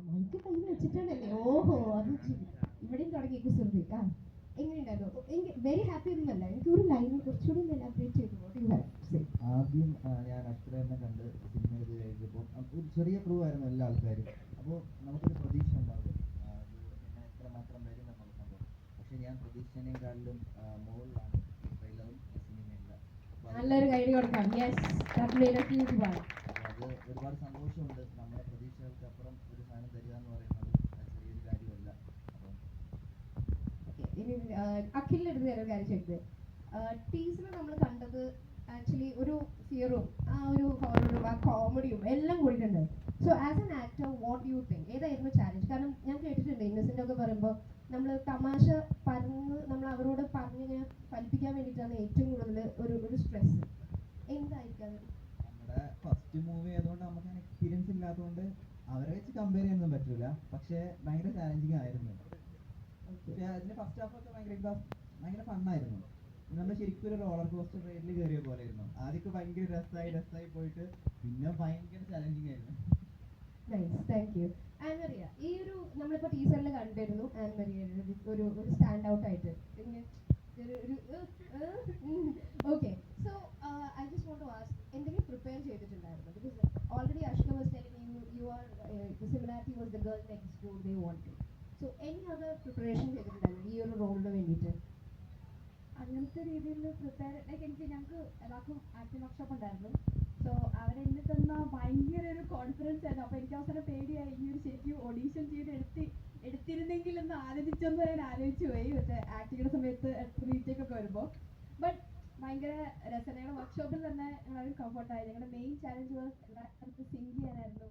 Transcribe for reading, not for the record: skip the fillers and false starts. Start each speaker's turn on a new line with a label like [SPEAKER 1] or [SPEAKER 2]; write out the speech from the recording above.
[SPEAKER 1] Mic കയ്യിൽ വെച്ചിട്ടുണ്ടല്ലേ? ഓഹോ, അത് ഇവിടെയും തുടങ്ങി കുസൃതി. ആ, എങ്ങനെയുണ്ടായിരുന്നു? എനിക്ക് വെരി ഹാപ്പി ഒന്നുമല്ല, എനിക്ക് ഒരു ലൈൻ കുറച്ചുകൂടി എലാബറേറ്റ് ചെയ്തു. What you have to say?
[SPEAKER 2] ആദ്യം ഞാൻ അക്ഷരനെ കണ്ട് സിനിമ ഇത് കഴിഞ്ഞപ്പോൾ ഒരു ചെറിയ ക്രൂ ആയിരുന്നു എല്ലാ ആൾക്കാരും. അപ്പോൾ നമുക്കൊരു പ്രതീക്ഷ ഉണ്ടാകും ഇത് എങ്ങനെ എത്രമാത്രം വരും എന്നുള്ള സംഭവം. പക്ഷെ ഞാൻ പ്രതീക്ഷേനേക്കാളിലും മുകളിലാണ് ഈ ട്രെയിലറും ഈ സിനിമയെല്ലാം.
[SPEAKER 1] നല്ലൊരു കൈഡി കൊടുക്കാം. Yes, that made A huge one.
[SPEAKER 2] അപ്പോൾ അത് ഒരുപാട് സന്തോഷമുണ്ട്. നമ്മുടെ പ്രതീക്ഷകൾക്ക് അപ്പുറം ഒരു സാധനം തരിക എന്ന് പറയുന്നത് ചെറിയൊരു കാര്യമല്ല. അപ്പം
[SPEAKER 1] ഇനി അഖിലിന്റെ അടുത്ത് വേറെ കാര്യം ചോദിച്ചത്, ടീച്ചർ നമ്മൾ കണ്ടത് ആക്ച്വലി ഒരു ഫിയറും ആ ഒരു ഹോററും ആ കോമഡിയും എല്ലാം കൂടിയിട്ടുണ്ട്. So as an actor what you think ഏതായിരുന്നു ചാലഞ്ച്? കാരണം ഞാൻ കേട്ടിട്ടുണ്ട് ഇന്നസെന്റ് ഒക്കെ പറയുമ്പോൾ നമ്മൾ തമാശ പറഞ്ഞ് നമ്മൾ അവരോട് പറഞ്ഞിങ്ങനെ ഫലിപ്പിക്കാൻ വേണ്ടിയിട്ടാണ് ഏറ്റവും കൂടുതൽ ഒരു സ്ട്രെസ്. എന്തായിരിക്കും അത്?
[SPEAKER 2] നമ്മുടെ ഫസ്റ്റ് മൂവി ആയതുകൊണ്ട് നമുക്ക് അങ്ങനെ എക്സ്പീരിയൻസ് ഇല്ലാത്തതുകൊണ്ട് അവരെ വെച്ച് കമ്പയർ ചെയ്യാനൊന്നും പറ്റൂല. പക്ഷേ ഭയങ്കര ചാലഞ്ചിങ് ആയിരുന്നു. പക്ഷേ അതിന്റെ ഫസ്റ്റ് ഹാഫ് ഒക്കെ ഭയങ്കര ഫണ്ണായിരുന്നു. നമ്മൾ ശരിക്കും ഒരു റോളർ കോസ്റ്റർ റൈഡിൽ കയറിയ പോലെ ആയിരുന്നു. ആദ്യമൊക്കെ ഭയങ്കര രസമായി പോയിട്ട് പിന്നെ ഭയങ്കര ചാലഞ്ചിങ് ആയിരുന്നു.
[SPEAKER 1] Nice, thank you. ആൻമറിയ, ഈ ഒരു നമ്മളിപ്പോൾ ടീച്ചറിൽ കണ്ടിരുന്നു ആൻമറിയയുടെ ഒരു സ്റ്റാൻഡ് ഔട്ട് ആയിട്ട് okay. So I just want to ask, എന്തെങ്കിലും പ്രിപ്പയർ ചെയ്തിട്ടുണ്ടായിരുന്നു? Because already Ashka was telling you are the similarity was the girl next door they want. So any other preparation ചെയ്തിട്ടുണ്ടായിരുന്നു ഈ ഒരു റോളിന് വേണ്ടിയിട്ട്?
[SPEAKER 3] അങ്ങനത്തെ രീതിയിൽ പ്രിപ്പയർ ഞങ്ങൾക്ക് എല്ലാവർക്കും ആക്ടിംഗ് വർക്ക്ഷോപ്പ് ഉണ്ടായിരുന്നു. സോ അവരെന്നെ തന്ന ഭയങ്കര ഒരു കോൺഫിഡൻസ് ആയിരുന്നു. അപ്പോൾ എനിക്ക് അവസാനം പേടിയായി, ഈ ഒരു ശരിക്കും ഓഡീഷൻ ചെയ്ത് എടുത്തിരുന്നെങ്കിൽ എന്ന് ആലോചിച്ചെന്ന് ഞാൻ ആലോചിച്ചു പോയി മറ്റേ ആക്ടിങ്ങിൻ്റെ സമയത്ത് റീടേക്ക് ഒക്കെ വരുമ്പോൾ. ബട്ട് ഭയങ്കര രസം. ഞങ്ങളുടെ വർക്ക്ഷോപ്പിൽ തന്നെ വളരെ കംഫർട്ടായി. ഞങ്ങളുടെ മെയിൻ ചാലഞ്ച് വാസ് എല്ലാവർക്കും സിങ്ക് ചെയ്യാനായിരുന്നു.